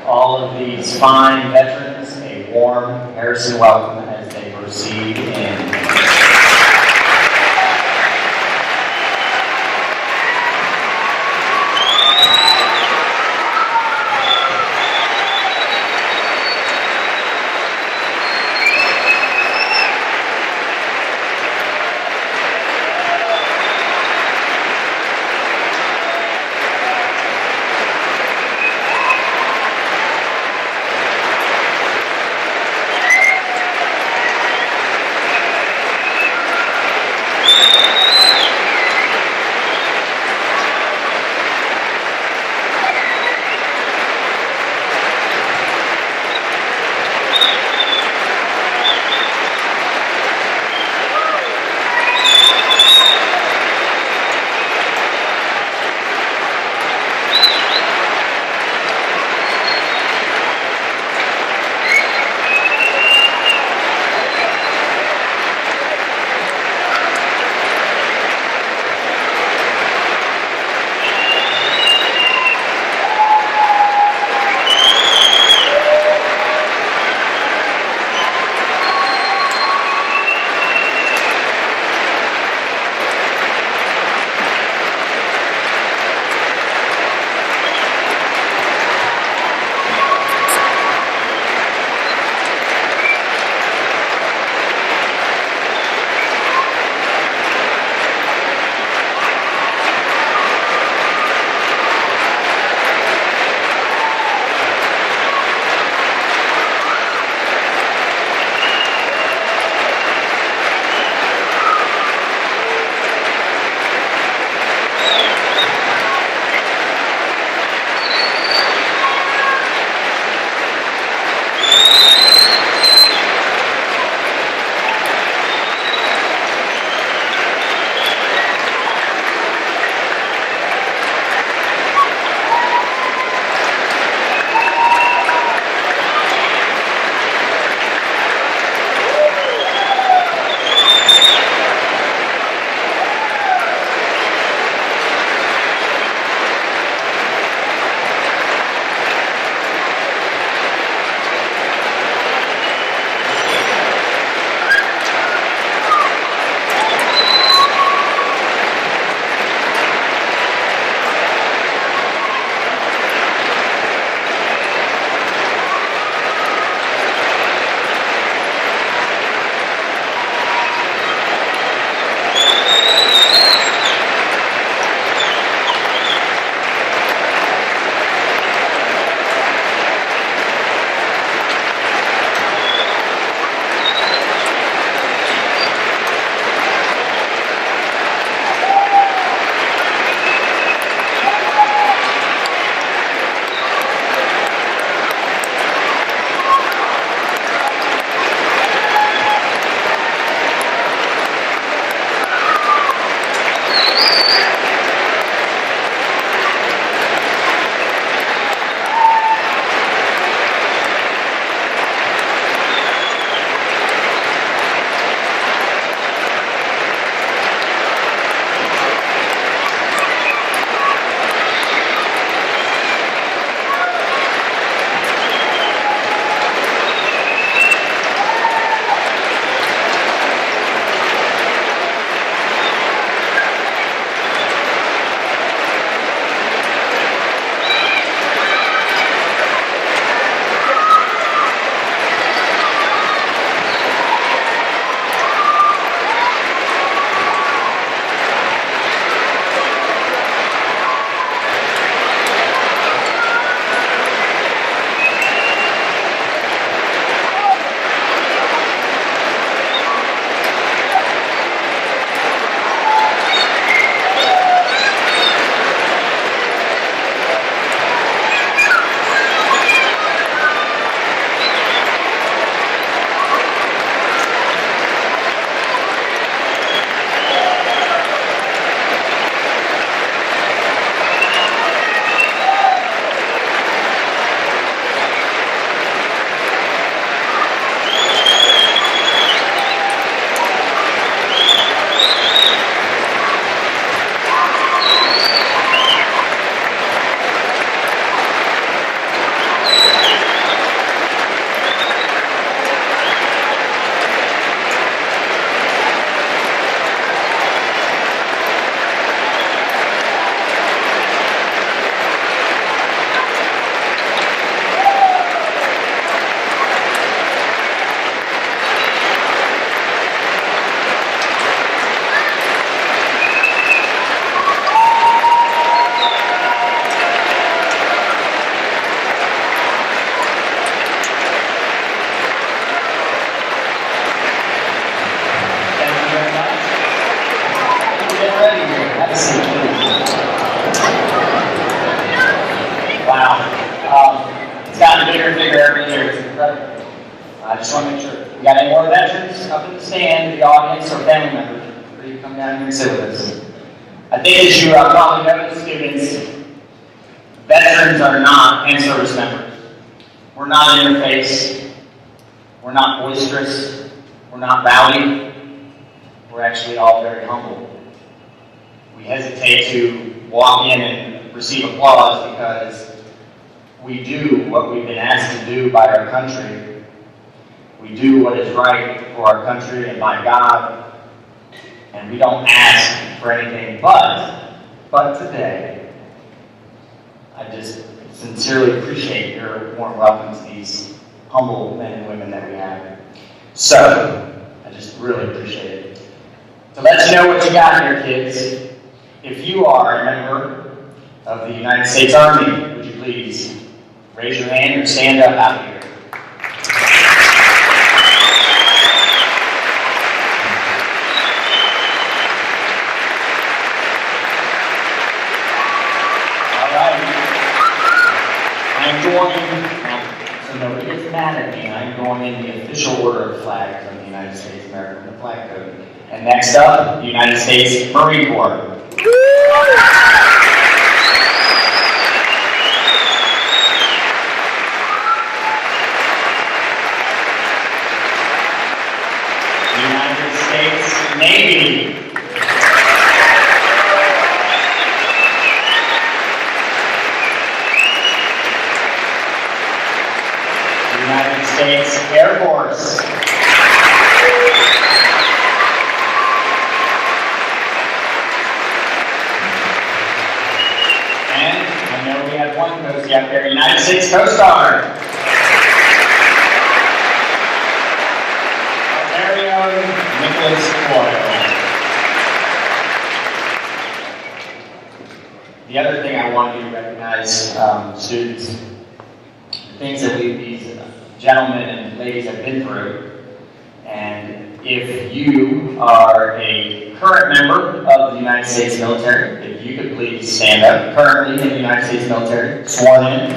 all of these fine veterans a warm Harrison welcome as they proceed in. gotten bigger and bigger every year. It's incredible. I just want to make sure. We got any more veterans up in the stand, the audience, or family members? Or you come down here and sit with us. I think as you probably know, the students, veterans are not and service members. We're not in your face. We're not boisterous. We're not rowdy. We're actually all very humble. We hesitate to walk in and receive applause because we do what we've been asked to do by our country. We do what is right for our country and by God, and we don't ask for anything but today, I just sincerely appreciate your warm welcome to these humble men and women that we have. So, I just really appreciate it. To let you know what you got here, kids, if you are a member of the United States Army, would you please raise your hand or stand up out here? So nobody gets mad at me, I'm going in the official order of flags of the United States of America, the flag code. And next up, the United States Marine Corps. United States Navy. United States Air Force. And I know we have one coast out there, United States Coast Guard. Ontario Nicholas Coyle. The other thing I want you to recognize, students, things that these gentlemen and ladies have been through. And if you are a current member of the United States military, if you could please stand up, currently in the United States military, sworn in.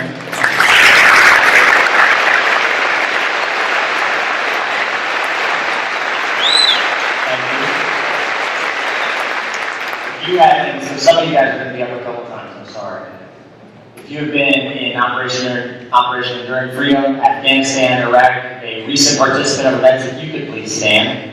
Thank you. If you have, and so some of you guys are going to be up a couple times, I'm sorry. If you have been in Operation Enduring Freedom, Afghanistan, Iraq, a recent participant of events, if you could please stand.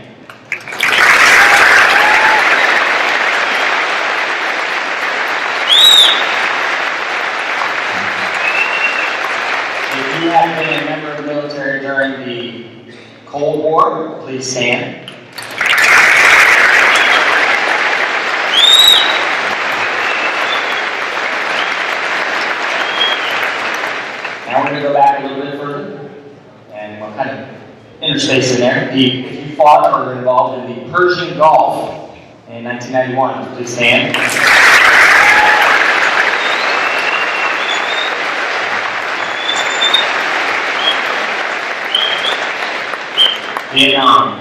If you have been a member of the military during the Cold War, please stand. Now we're going to go back a little bit further, and we'll kind of interspace in there. If you fought or were involved in the Persian Gulf in 1991, please stand. Vietnam.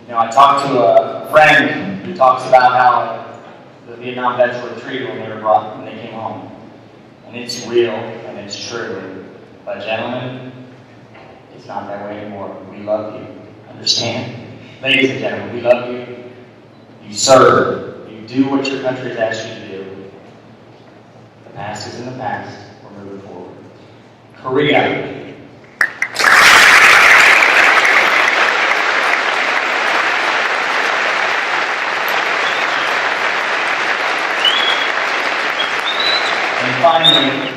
I talked to a friend who talks about how the Vietnam vets were treated when they came home. And it's real and it's true. But gentlemen, it's not that way anymore. We love you. Understand? Ladies and gentlemen, we love you. You serve. You do what your country has asked you to do. The past is in the past. We're moving forward. Korea. Finally,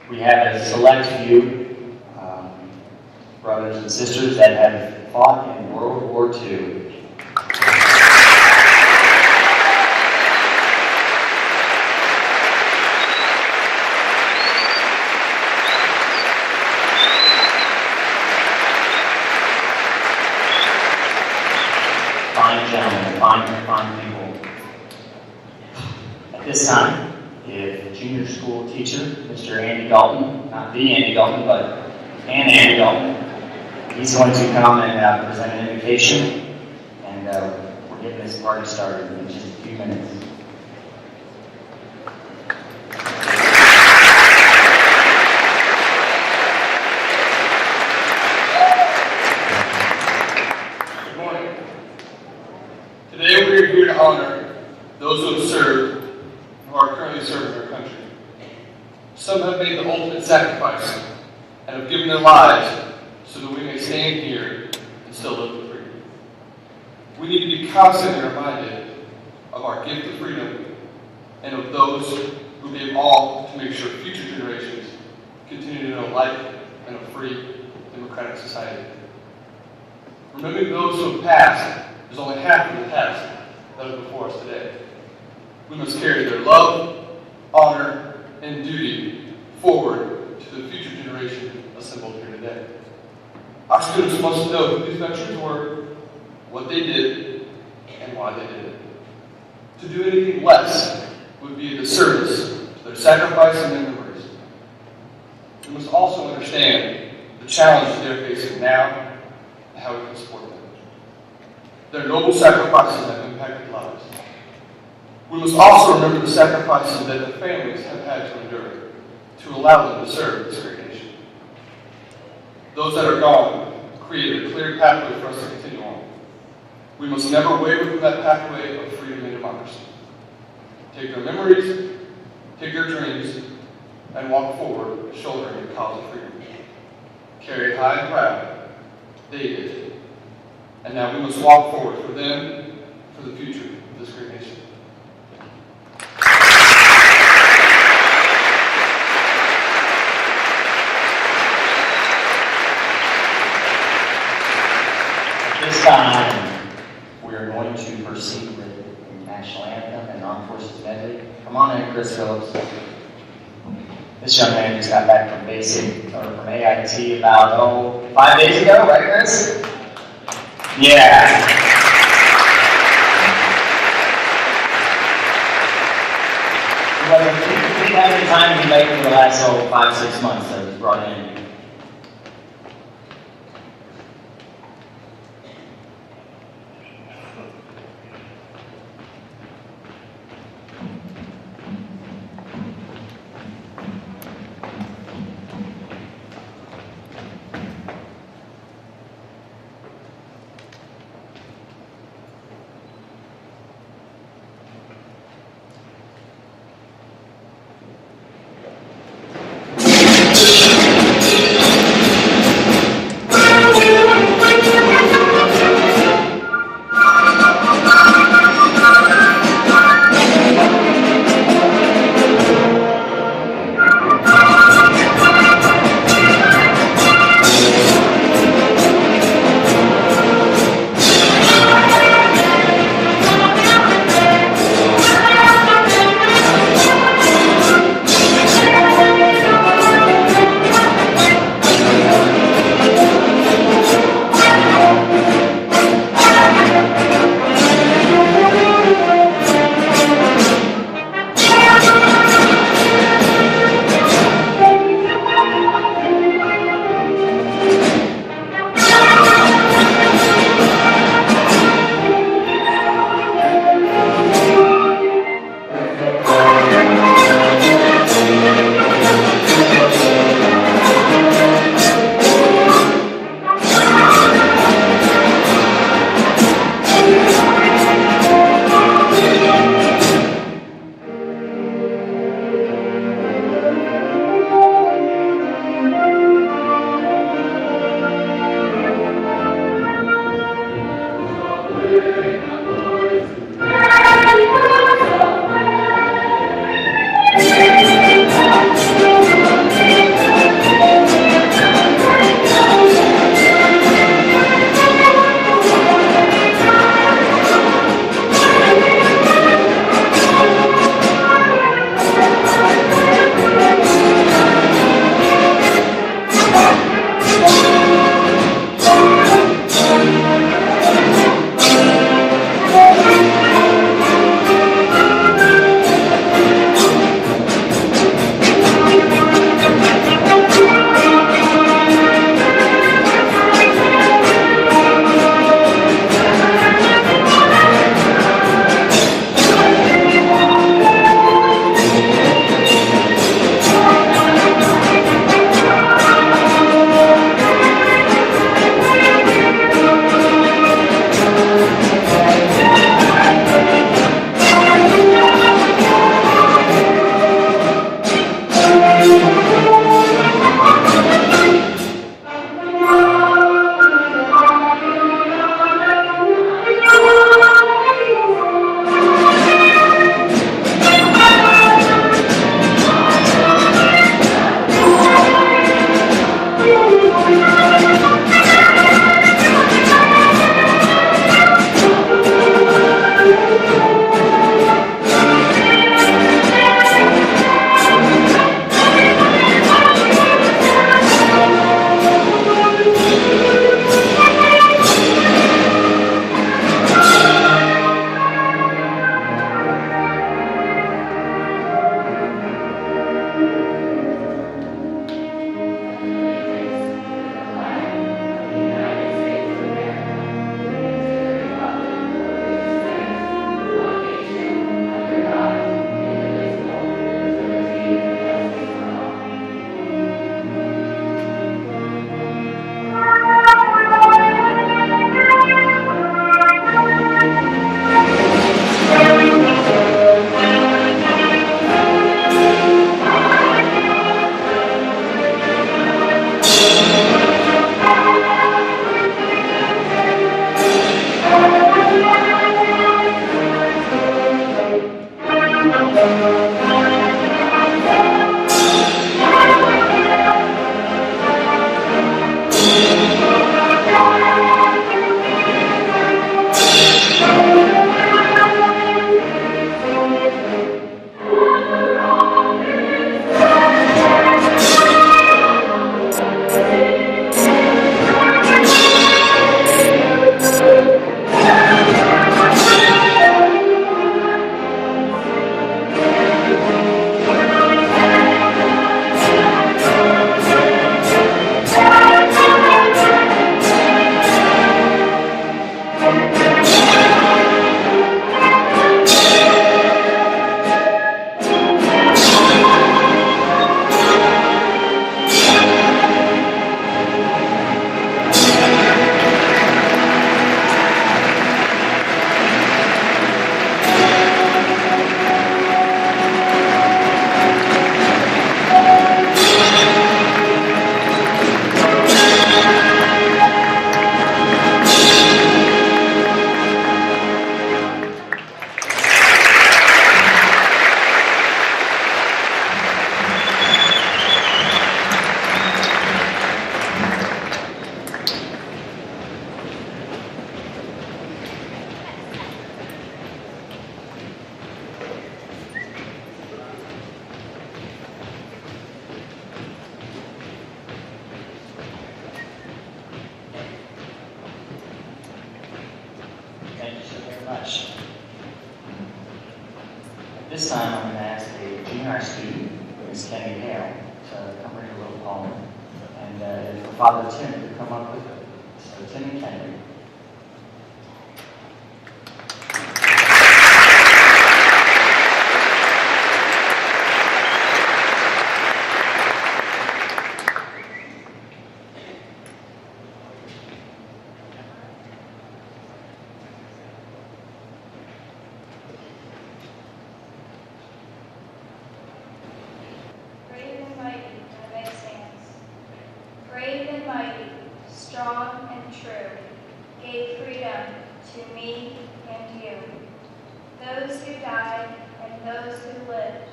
we have a select few brothers and sisters that have fought in World War II. Fine gentlemen, fine people. At this time, if junior school teacher, Mr. Andy Dalton, not the Andy Dalton, but Andy Dalton, He's going to come and present an invocation, and we're getting this party started in just a few minutes. Good morning. Today we are here to honor those who have served and who are currently serving our country. Some have made the ultimate sacrifice and have given their lives so that we may stand here and still live with freedom. We need to be constantly reminded of our gift of freedom and of those who gave all to make sure future generations continue to know life in a free, democratic society. Remembering those who have passed is only half of the task that is before us today. We must carry their love, honor, and duty forward to the future generation assembled here today. Our students must know who these veterans were, what they did, and why they did it. To do anything less would be a disservice to their sacrifice and their memories. We must also understand the challenges they are facing now and how we can support them. Their noble sacrifices have impacted lives. We must also remember the sacrifices that their families have had to endure to allow them to serve this great nation. Those that are gone created a clear pathway for us to continue on. We must never waver from that pathway of freedom and democracy. Take their memories, take their dreams, and walk forward shouldering the cause of freedom. Carry it high and proud. They did. And now we must walk forward for them, for the future of this great nation. This time, we are going to proceed with the national anthem and armed forces medley. Come on in, Chris Phillips. This young man just got back from basic, or from AIT about, 5 days ago, right, Chris? Yeah. Well, we didn't have any time to make for the last 5-6 months that was brought in. very much. At this time, I'm going to ask a junior high student, Ms. Kenny Hale, to come bring a little poem, and her father Tim to come up with it. So Tim and Kenny. Brave and mighty, Neve stands. Brave and mighty, strong and true, gave freedom to me and you. Those who died and those who lived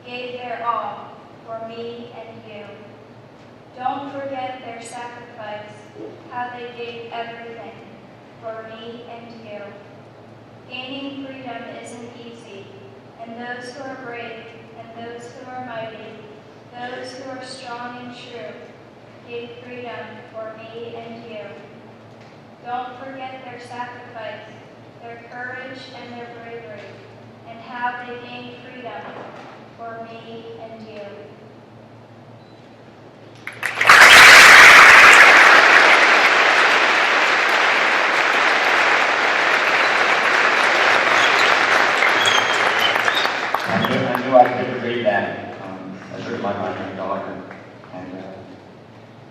gave their all for me and you. Don't forget their sacrifice, how they gave everything for me and you. Gaining freedom isn't easy, and those who are brave and those who are mighty, those who are strong and true, gave freedom for me and you. Don't forget their sacrifice, their courage and their bravery, and how they gained freedom for me and you. I knew I could read that. That's written by my young daughter. And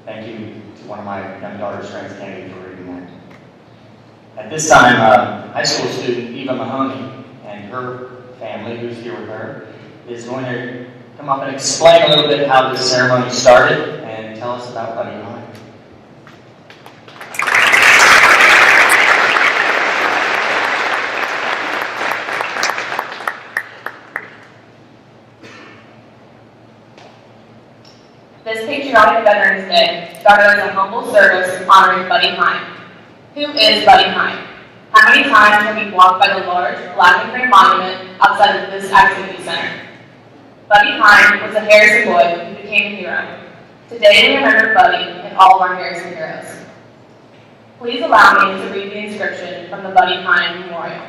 thank you to one of my young daughter's friends, Candy, for reading that. At this time, high school student Eva Mahoney and her family, who's here with her, is going to come up and explain a little bit how this ceremony started and tell us about Buddy Hine. This patriotic Veterans Day started as a humble service honoring Buddy Hine. Who is Buddy Hine? How many times have you walked by the large black and gray monument outside of this activity center? Buddy Hine was a Harrison boy who became a hero. Today we remember Buddy and all of our Harrison heroes. Please allow me to read the inscription from the Buddy Hine Memorial.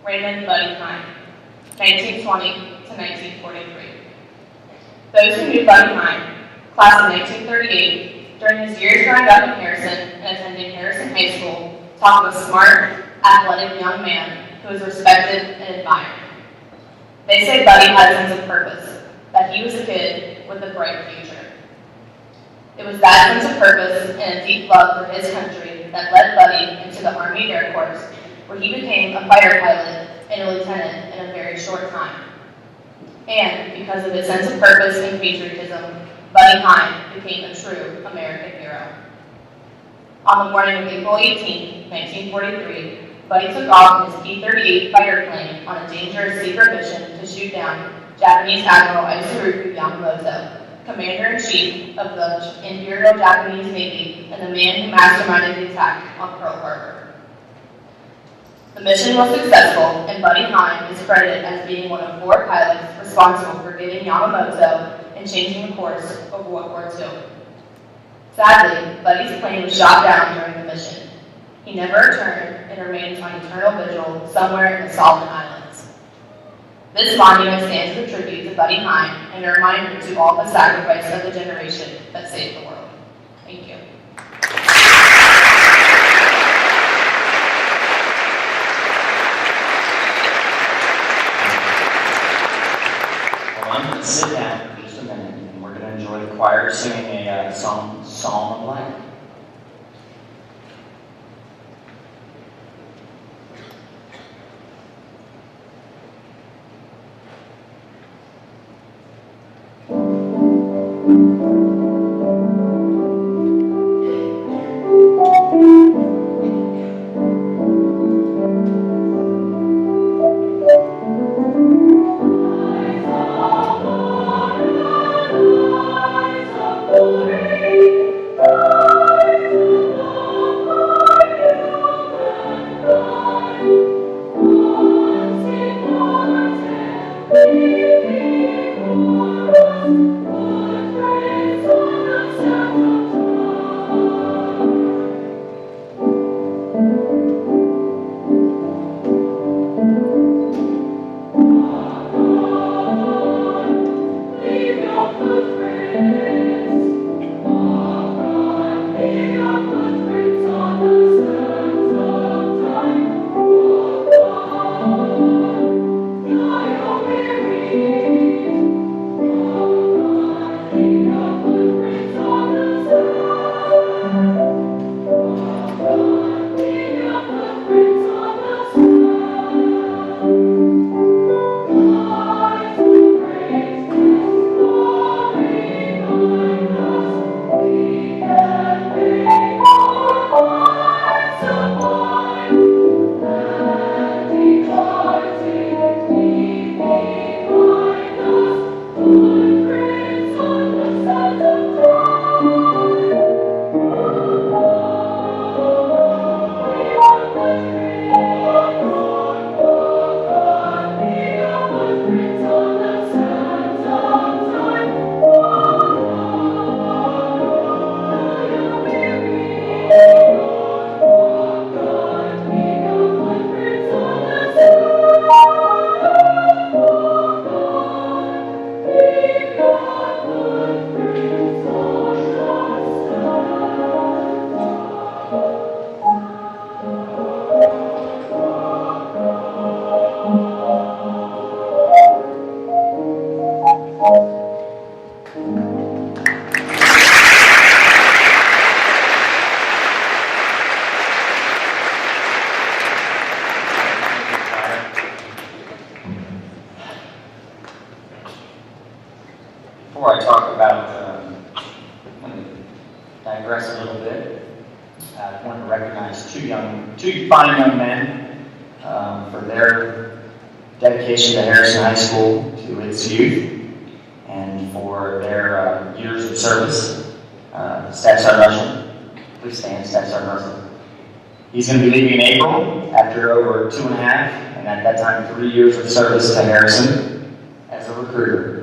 Raymond Buddy Hine, 1920 to 1943. Those who knew Buddy Hine, class of 1938, during his years growing up in Harrison and attending Harrison High School, talk of a smart, athletic young man who was respected and admired. They say Buddy had a sense of purpose, that he was a kid with a bright future. It was that sense of purpose and a deep love for his country that led Buddy into the Army Air Corps, where he became a fighter pilot and a lieutenant in a very short time. And because of his sense of purpose and patriotism, Buddy Hine became a true American hero. On the morning of April 18, 1943, Buddy took off in his P-38 fighter plane on a dangerous secret mission to shoot down Japanese Admiral Isoroku Yamamoto, Commander-in-Chief of the Imperial Japanese Navy and the man who masterminded the attack on Pearl Harbor. The mission was successful, and Buddy Hine is credited as being one of 4 pilots responsible for getting Yamamoto and changing the course of World War II. Sadly, Buddy's plane was shot down during the mission. He never returned and remains on eternal vigil somewhere in the Solomon Islands. This monument stands as a tribute to Buddy Hine and a reminder to all the sacrifice of the generation that saved the world. Thank you. I'm going to sit down for just a minute, and we're going to enjoy the choir singing a Psalm of Life. recognize two fine young men for their dedication to Harrison High School, to its youth, and for their years of service. Staff Sergeant Russell, please stand, Staff Sergeant Russell. He's going to be leaving in April after over 2.5, and at that time 3 years of service to Harrison as a recruiter.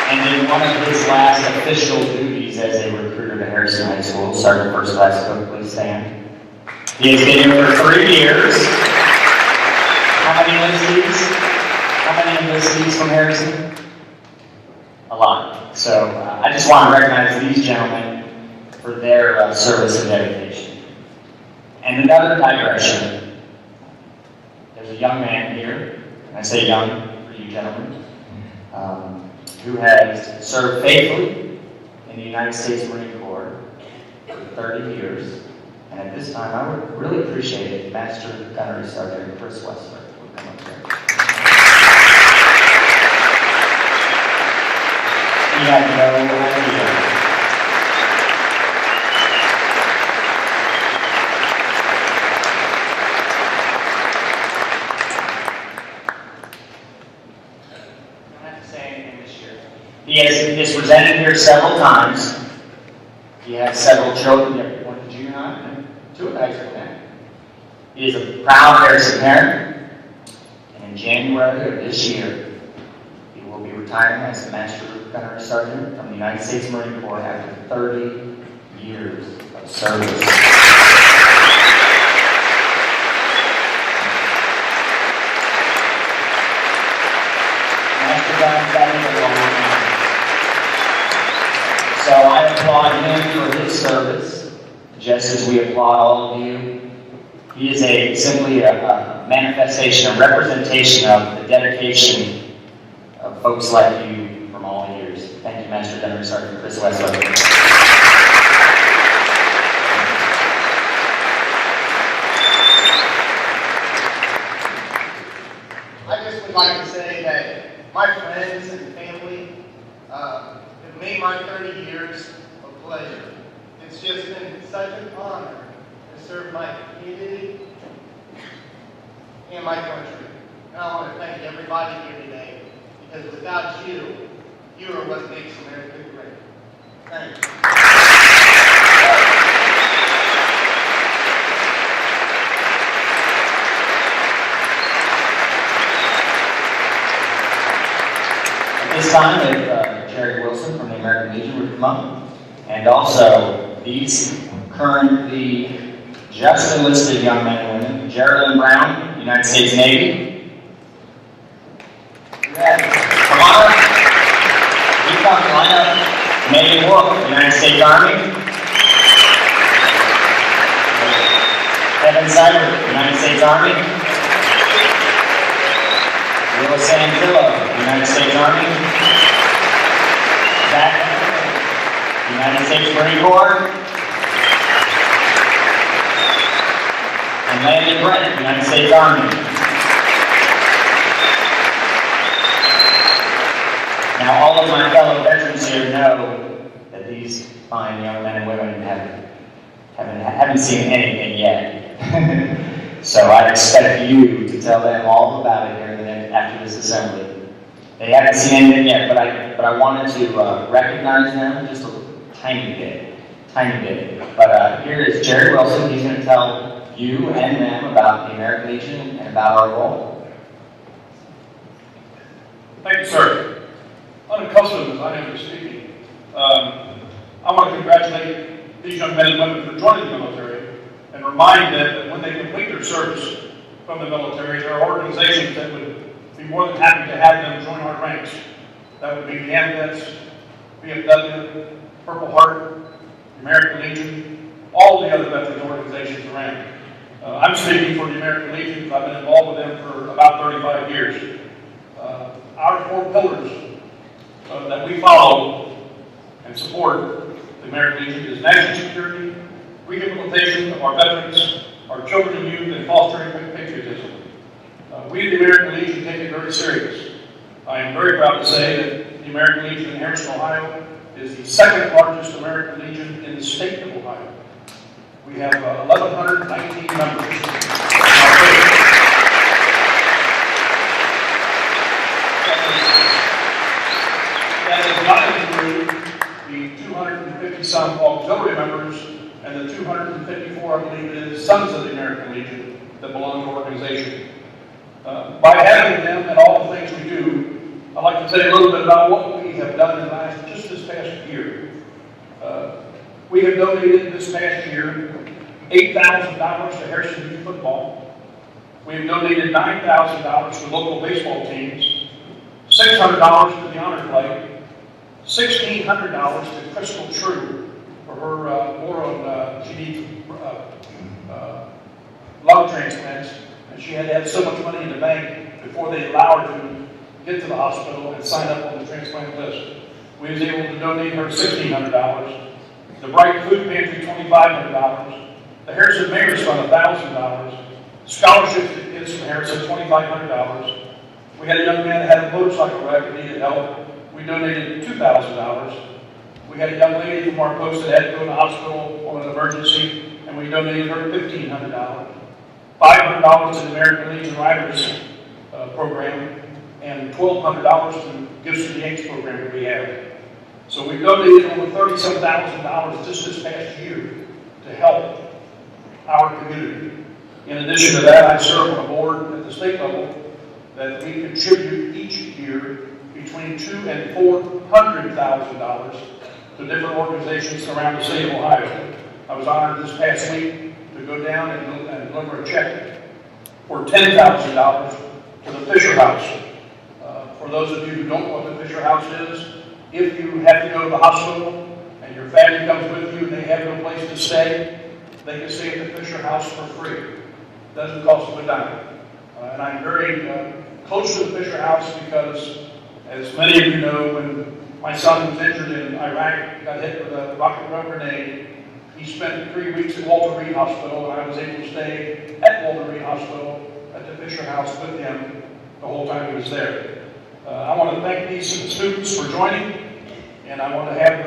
And in one of his last official duties as a recruiter to Harrison High School, Sergeant First Class Cook, please stand. He has been here for 3 years. How many enlistees? How many enlistees from Harrison? A lot. So I just want to recognize these gentlemen for their service and dedication. And another digression. There's a young man here, and I say young for you gentlemen, who has served faithfully in the United States Marine Corps for 30 years. And at this time, I would really appreciate it if Master Gunnery Sergeant Chris Westler would come up here. He had no idea. I don't have to say anything this year. He is presented here several times. He has several children. One at junior high and 2 at high school now. He is a proud Harrison parent. And in January of this year, he will be retiring as a Master Gunnery Sergeant from the United States Marine Corps after 30 years of service. Master Gunnery Sergeant a long time. So I applaud him for his service, just as we applaud all of you. He is simply a manifestation, a representation of the dedication of folks like you from all years. Thank you, Master Gunnery Sergeant Chris Westler. I just would like to say that my friends and family have made my 30 years a pleasure. It's just been such an honor to serve my community and my country. And I want to thank everybody here today, because without you, you are what makes America great. Thank you. At this time, if Jerry Wilson from the American Legion would come up, and also these currently just enlisted young men and women, Geraldine Brown, United States Navy. Come on up. Keep up, line up. Megan Wolf, United States Army. Kevin Seibert, United States Army. Will Santillo, United States Army. Zach, United States Marine Corps. And Landon Brett, United States Army. Now, all of my fellow veterans here know that these fine young men and women haven't seen anything yet. So I expect you to tell them all about it here after this assembly. They haven't seen anything yet, but I wanted to recognize them just a tiny bit. But here is Jerry Wilson. He's going to tell you and them about the American Legion and about our role. Thank you, sir. Unaccustomed as I am to speaking, I want to congratulate these young men and women for joining the military and remind them that when they complete their service from the military, there are organizations that would be more than happy to have them join our ranks. That would be the AMVETS, VFW, Purple Heart, American Legion, all the other veterans organizations around. I'm speaking for the American Legion. I've been involved with them for about 35 years. Our 4 pillars that we follow and support the American Legion is national security, rehabilitation of our veterans, our children and youth, and fostering patriotism. We, the American Legion, take it very serious. I am very proud to say that the American Legion in Harrison, Ohio is the second largest American Legion in the state of Ohio. We have 1,119 members. That does not include the 250-some auxiliary members and the 254, I believe it is, Sons of the American Legion that belong to the organization. By having them and all the things we do, I'd like to tell you a little bit about what we have done in just this past year. We have donated this past year $8,000 to Harrison Youth Football. We have donated $9,000 to local baseball teams, $600 to the honor flight, $1,600 to Crystal True for her she needs lung transplants, and she had to have so much money in the bank before they allowed her to get to the hospital and sign up on the transplant list. We was able to donate her $1,600. The Bright Food Pantry, $2,500. The Harrison Mayor's Fund, $1,000. Scholarships to kids from Harrison, $2,500. We had a young man that had a motorcycle wreck and needed help. We donated $2,000. We had a young lady from our post that had to go to the hospital on an emergency, and we donated her $1,500. $500 to the American Legion Riders program, and $1,200 to Gifts to the Yanks program that we have. So we've donated over $37,000 just this past year to help our community. In addition to that, I serve on a board at the state level that we contribute each year between $200,000 and $400,000 to different organizations around the state of Ohio. I was honored this past week to go down and deliver a check for $10,000 to the Fisher House. For those of you who don't know what the Fisher House is, if you have to go to the hospital and your family comes with you and they have no place to stay, they can stay at the Fisher House for free. It doesn't cost them a dime. And I'm very close to the Fisher House because, as many of you know, when my son was injured in Iraq, got hit with a rocket run grenade, he spent 3 weeks at Walter Reed Hospital, and I was able to stay at Walter Reed Hospital at the Fisher House with him the whole time he was there. I want to thank these students for joining, and I want to have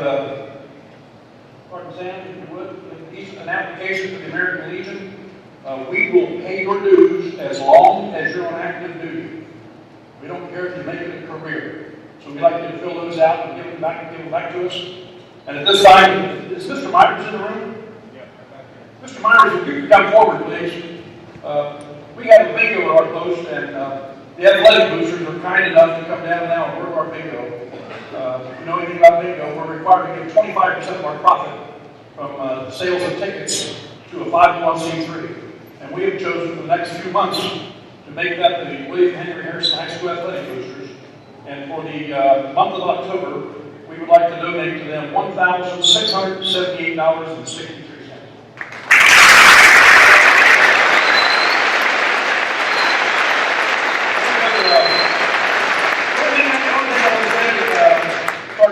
Sam, if you would, an application for the American Legion. We will pay your dues as long as you're on active duty. We don't care if you make it a career. So we'd like you to fill those out and give them back to us. And at this time, is Mr. Myers in the room? Yeah, Mr. Myers, if you could come forward, please. We have a bingo at our post, and the athletic boosters are kind enough to come down now and work our bingo. If you know anything about bingo, we're required to give 25% of our profit from sales of tickets to a 501c3. And we have chosen for the next few months to make that the William Henry Harrison High School Athletic Boosters. And for the month of October, we would like to donate to them $1,678.63.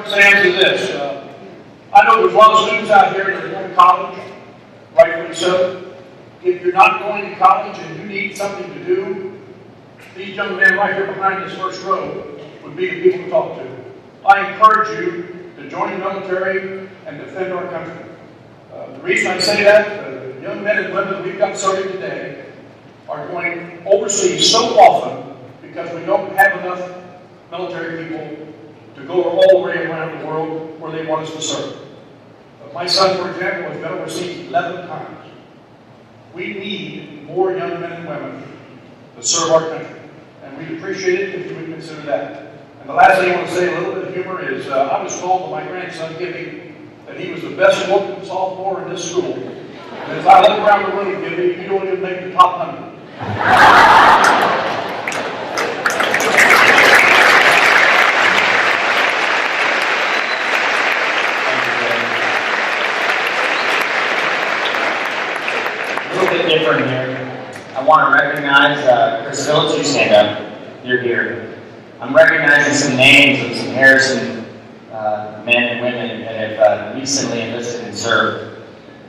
Sam's is this. I know there's a lot of students out here that are going to college, rightfully so. If you're not going to college and you need something to do, these young men right here behind this first row would be the people to talk to. I encourage you to join the military and defend our country. The reason I say that, the young men and women we've got serving today are going overseas so often because we don't have enough military people to go all the way around the world where they want us to serve. My son, for example, has been overseas 11 times. We need more young men and women to serve our country, and we'd appreciate it if you would consider that. And the last thing I want to say, a little bit of humor, is I was told by my grandson, Gibby, that he was the best looking sophomore in this school. And as I look around the room, Gibby, you don't even make the top 100. Different here. I want to recognize Chris Phillips. You stand up. You're here. I'm recognizing some names of some Harrison men and women that have recently enlisted and served.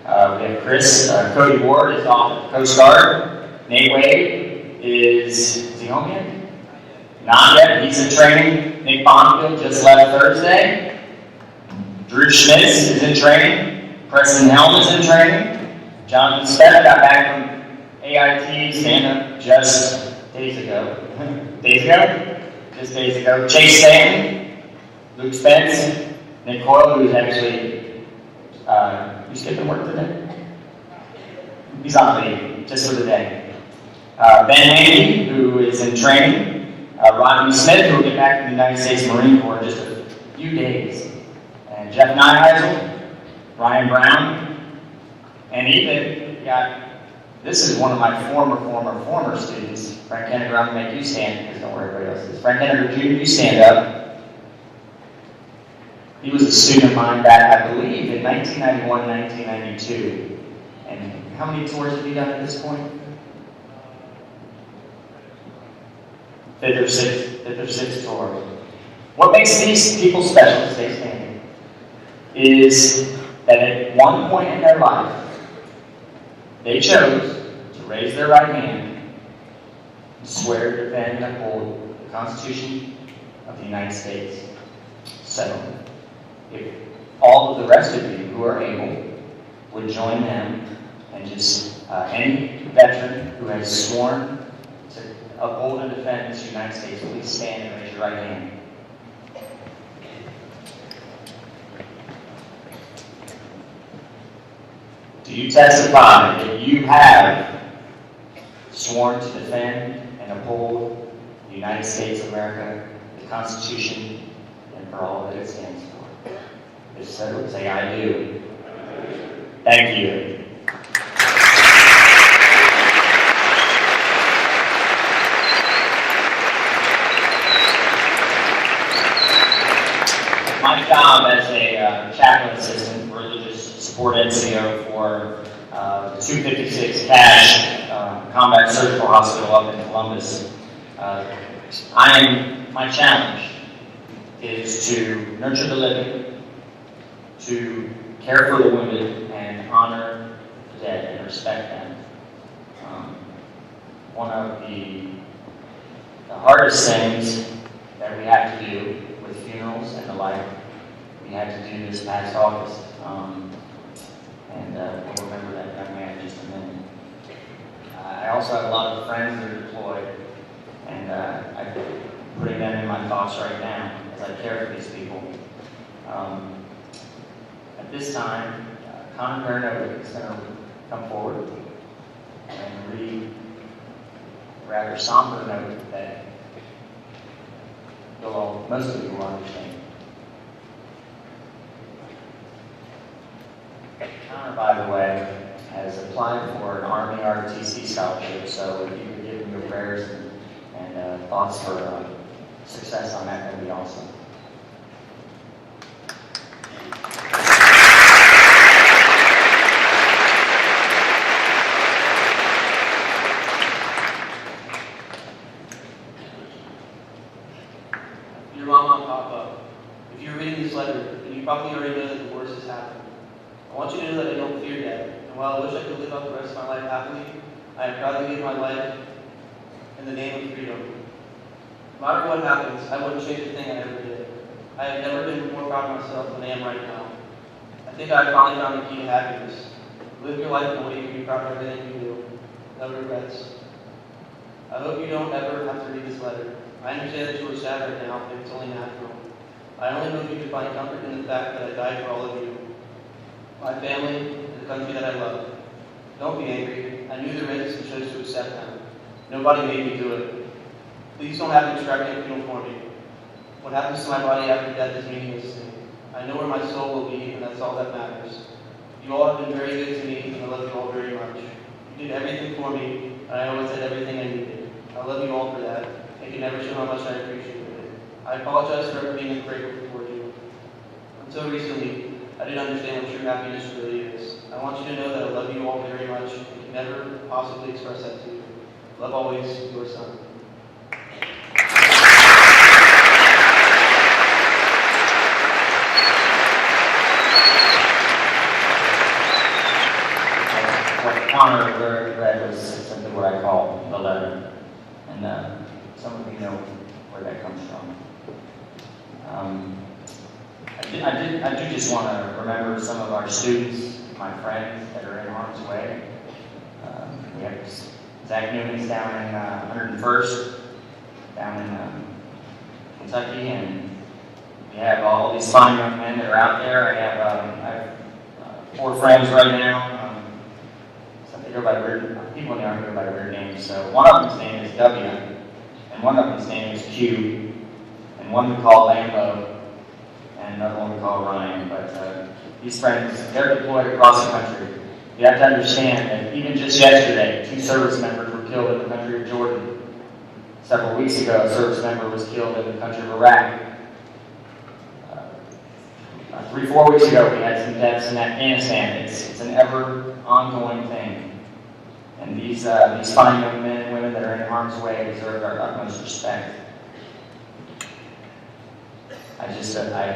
We have Chris, Cody Ward is off at the Coast Guard. Nate Wade is he home yet? Not yet. He's in training. Nick Bonfield just left Thursday. Drew Schmitz is in training. Preston Helm is in training. Jonathan Steph got back from AIT stand-up just days ago. Just days ago. Chase Stanton, Luke Spence, Nick Coyle, who's actually, you skipping work today? He's on leave, just for the day. Ben Haney, who is in training. Rodney Smith, who will get back to the United States Marine Corps in just a few days. And Jeff Nyheisel, Ryan Brown, and even this is one of my former students. Frank Henniger, I'm going to make you stand, because don't worry, everybody else is. Frank Henniger Jr., you stand up. He was a student of mine back, I believe, in 1991, 1992. And how many tours have you done at this point? Fifth or sixth tour. What makes these people special, stay standing, is that at one point in their life, they chose to raise their right hand and swear to defend and uphold the Constitution of the United States. So, if all of the rest of you who are able would join them and just any veteran who has sworn to uphold and defend this United States, please stand and raise your right hand. Do you testify that you have sworn to defend and uphold the United States of America, the Constitution, and for all that it stands for? If so, say I do. Thank you. My job as a chaplain assistant, religious support NCO for the 256 Cash Combat Surgical Hospital up in Columbus, my challenge is to nurture the living, to care for the wounded, and honor the dead and respect them. One of the hardest things that we have to do with funerals and the like, we had to do this past August. We'll remember that young man in just a minute. I also have a lot of friends that are deployed, and I'm putting them in my thoughts right now as I care for these people. At this time, Connor Baranovic is going to come forward and read a rather somber note that most of you will understand. Connor, by the way, has applied for an Army ROTC scholarship, so if you could give him your prayers and thoughts for success on that, that would be awesome. Dear Mama and Papa, if you're reading this letter, then you probably already know that the worst has happened. I want you to know that I don't fear death, and while I wish I could live out the rest of my life happily, I am proud to give my life in the name of freedom. No matter what happens, I wouldn't change a thing I ever did. I have never been more proud of myself than I am right now. I think I finally found the key to happiness. Live your life in a way you can be proud of everything you do. No regrets. I hope you don't ever have to read this letter. I understand that you are sad right now, but it's only natural. I only hope you can find comfort in the fact that I died for all of you. My family, and the country that I love. Don't be angry. I knew the risks and chose to accept them. Nobody made me do it. Please don't have an extravagant funeral for me. What happens to my body after death is meaningless to me. I know where my soul will be, and that's all that matters. You all have been very good to me, and I love you all very much. You did everything for me, and I always had everything I needed. I love you all for that. I can never show how much I appreciate it. I apologize for ever being ungrateful toward you. Until recently, I didn't understand what true happiness really is. I want you to know that I love you all very much and can never possibly express that to you. Love always, your son. What Connor read was simply what I call the letter. And some of you know where that comes from. I do just want to remember some of our students, my friends that are in harm's way. We have Zach Newman's down in 101st, down in Kentucky, and we have all these fine young men that are out there. I have 4 friends right now. They go by weird, people in the Army go by weird names. So one of them's name is W, and one of them's name is Q, and one we call Lambo, and another one we call Ryan. But these friends, they're deployed across the country. You have to understand that even just yesterday, 2 service members were killed in the country of Jordan. Several weeks ago, a service member was killed in the country of Iraq. 3-4 weeks ago, we had some deaths in Afghanistan. It's an ever ongoing thing. And these fine young men and women that are in harm's way deserve our utmost respect. I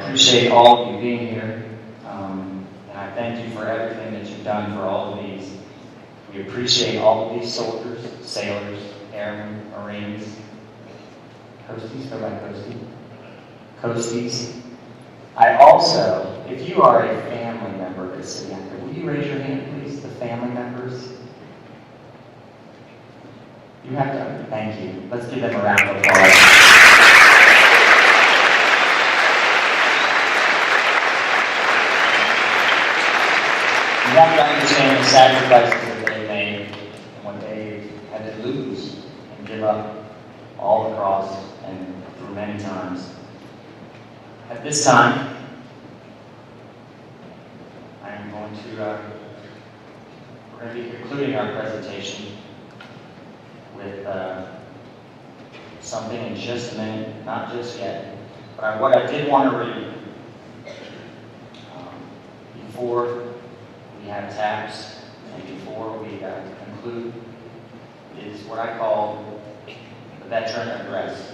appreciate all of you being here. And I thank you for everything that you've done for all of these. We appreciate all of these soldiers, sailors, airmen, Marines, Coasties, go by Coasties. I also, if you are a family member that's sitting out there, will you raise your hand, please, the family members? You have to, thank you. Let's give them a round of applause. You have to understand the sacrifices that they made and what they had to lose and give up all across and through many times. At this time, I am going to, we're going to be concluding our presentation with something in just a minute, not just yet, but what I did want to read before we have taps and before we conclude is what I call the veteran address.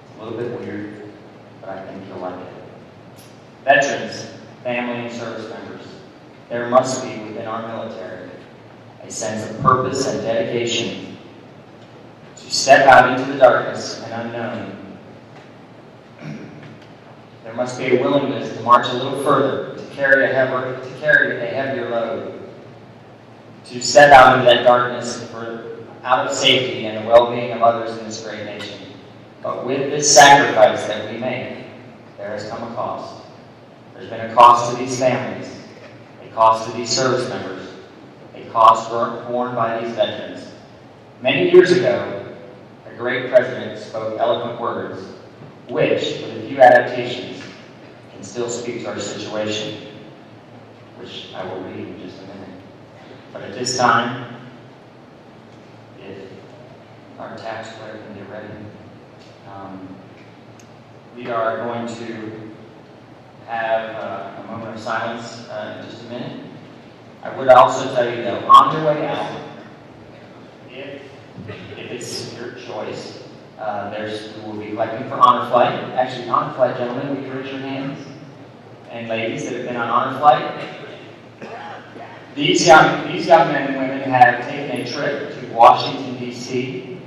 It's a little bit weird, but I think you'll like it. Veterans, family, and service members, there must be within our military a sense of purpose and dedication to step out into the darkness and unknown. There must be a willingness to march a little further, to carry a heavier load, to step out into that darkness out of safety and the well-being of others in this great nation. But with this sacrifice that we make, there has come a cost. There's been a cost to these families, a cost to these service members, a cost borne by these veterans. Many years ago, a great president spoke eloquent words, which, with a few adaptations, can still speak to our situation, which I will read in just a minute. But at this time, if our tax player can get ready, we are going to have a moment of silence in just a minute. I would also tell you that on your way out, if it's your choice, we will be collecting for Honor Flight. Actually, Honor Flight gentlemen, will you raise your hands? And ladies that have been on Honor Flight. These young men and women have taken a trip to Washington, D.C.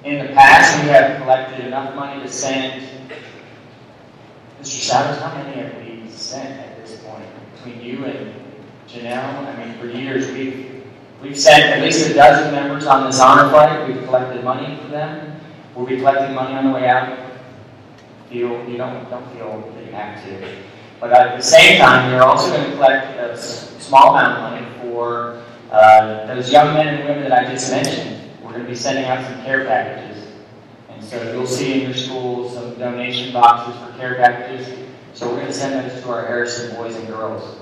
In the past, we have collected enough money to send. Mr. Savage, how many have we sent at this point? Between you and Janelle, I mean, for years we've sent at least a dozen members on this Honor Flight. We've collected money for them. We'll be collecting money on the way out. You don't feel that you have to. But at the same time, we're also going to collect a small amount of money for those young men and women that I just mentioned. We're going to be sending out some care packages. And so you'll see in your schools some donation boxes for care packages. So we're going to send those to our Harrison boys and girls.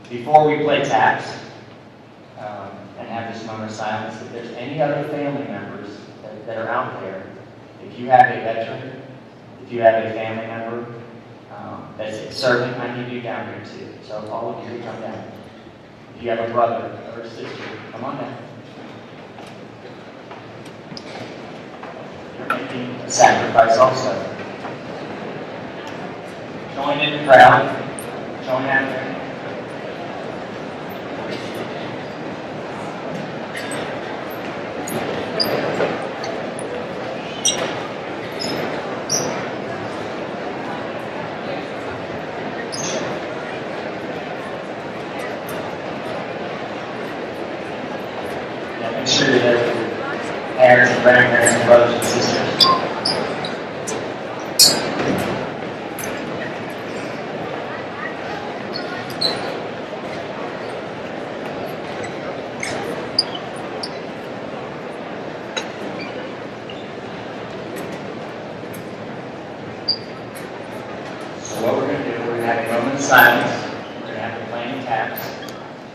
Before we play taps and have this moment of silence, if there's any other family members that are out there, if you have a veteran, if you have a family member that's serving, I need you down here too. So if all of you come down. If you have a brother or a sister, come on down. You're making a sacrifice also. Join in the crowd. Join out there. grandparents, and brothers and sisters. So what we're going to do, we're going to have a moment of silence. We're going to have the playing taps.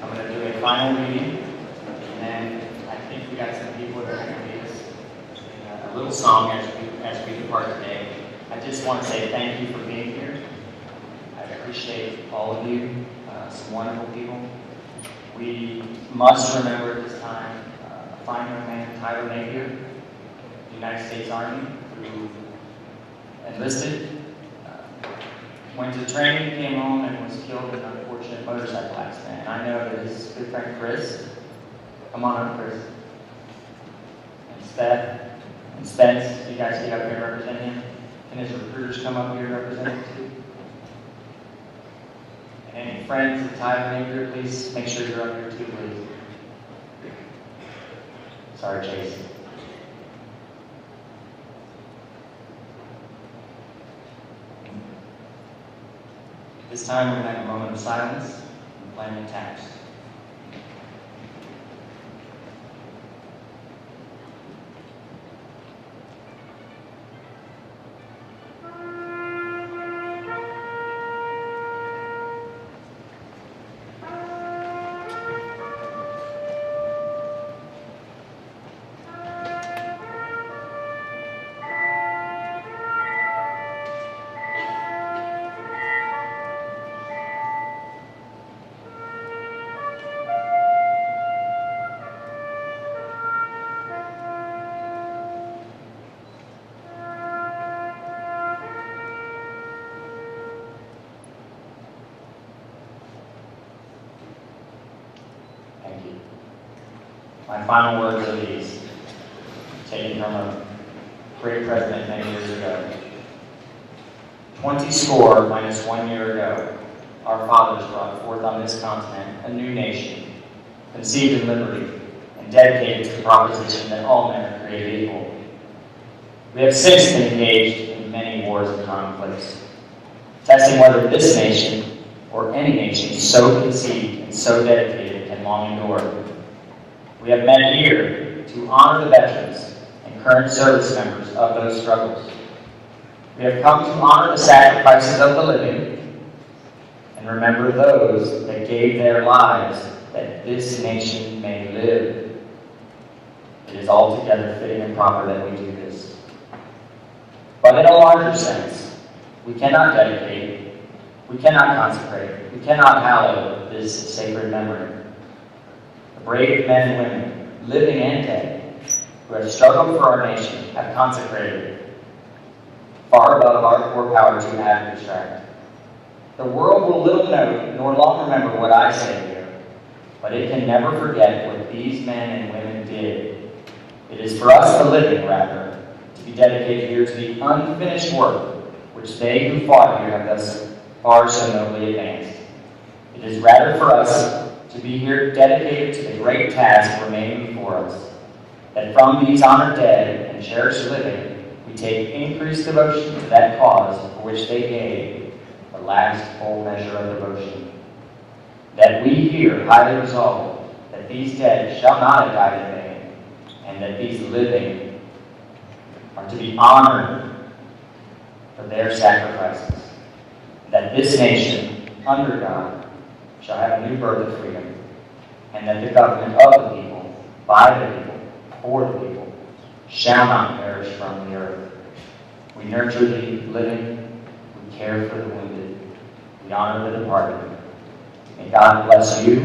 I'm going to do a final reading, and then I think we got some people that are going to lead us in a little song as we depart today. I just want to say thank you for being here. I appreciate all of you, some wonderful people. We must remember at this time a fine young man, Tyler Napier, United States Army, who enlisted, went to training, came home, and was killed in an unfortunate motorcycle accident. And I know that his good friend Chris, come on up, Chris, and Spence, you guys get up here and represent him. Can his recruiters come up here and represent him too? And any friends of Tyler Napier, please make sure you're up here too, please. Sorry, Chase. This time we're going to have a moment of silence and playing the taps. Thank you. My final words are these, taken from a great president many years ago. 20 score minus 1 year ago, our fathers brought forth on this continent a new nation, conceived in liberty, and dedicated to the proposition that all men are created equal. We have since been engaged in many wars and conflicts, testing whether this nation, or any nation so conceived and so dedicated, can long endure. We have met here to honor the veterans and current service members of those struggles. We have come to honor the sacrifices of the living and remember those that gave their lives that this nation may live. It is altogether fitting and proper that we do this. But in a larger sense, we cannot dedicate, we cannot consecrate, we cannot hallow this sacred memory. The brave men and women, living and dead, who have struggled for our nation, have consecrated it, far above our poor power to add and distract. The world will little know nor long remember what I say here, but it can never forget what these men and women did. It is for us, the living, rather, to be dedicated here to the unfinished work which they who fought here have thus far so nobly advanced. It is rather for us to be here dedicated to the great task remaining before us, that from these honored dead and cherished living, we take increased devotion to that cause for which they gave the last full measure of devotion. That we here highly resolve that these dead shall not have died in vain, and that these living are to be honored for their sacrifices. That this nation, under God, shall have a new birth of freedom, and that the government of the people, by the people, for the people, shall not perish from the earth. We nurture the living, we care for the wounded, we honor the departed. May God bless you,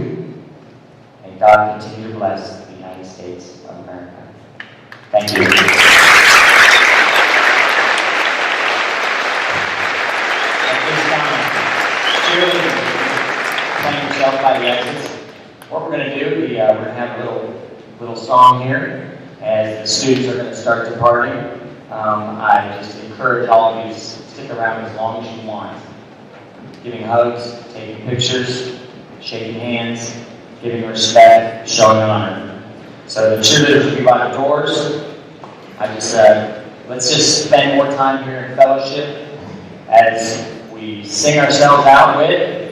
may God continue to bless the United States of America. Thank you. At this time, cheerleaders, playing yourself by the exits. What we're going to do, we're going to have a little song here as the students are going to start departing. I just encourage all of you to stick around as long as you want. Giving hugs, taking pictures, shaking hands, giving respect, showing honor. So the cheerleaders will be by the doors. Let's just spend more time here in fellowship as we sing ourselves out with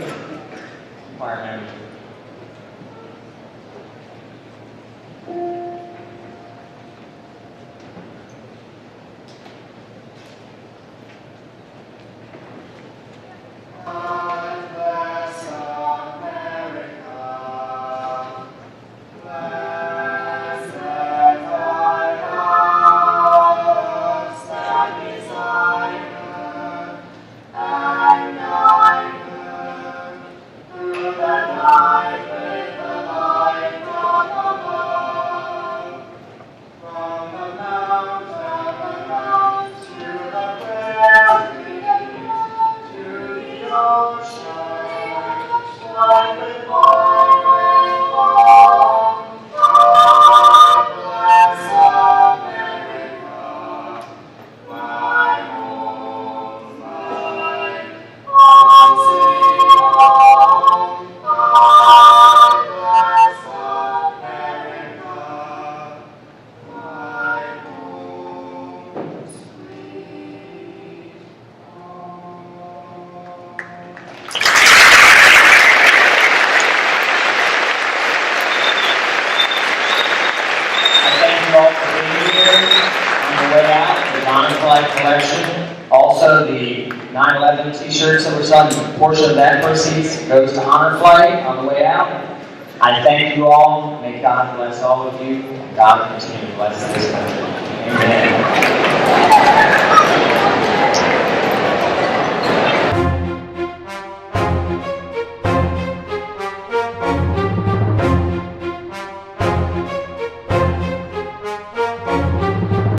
choir members. Also, the 9/11 t-shirts that were selling, a portion of that proceeds goes to Honor Flight on the way out. I thank you all. May God bless all of you. God continue to bless this country. Amen.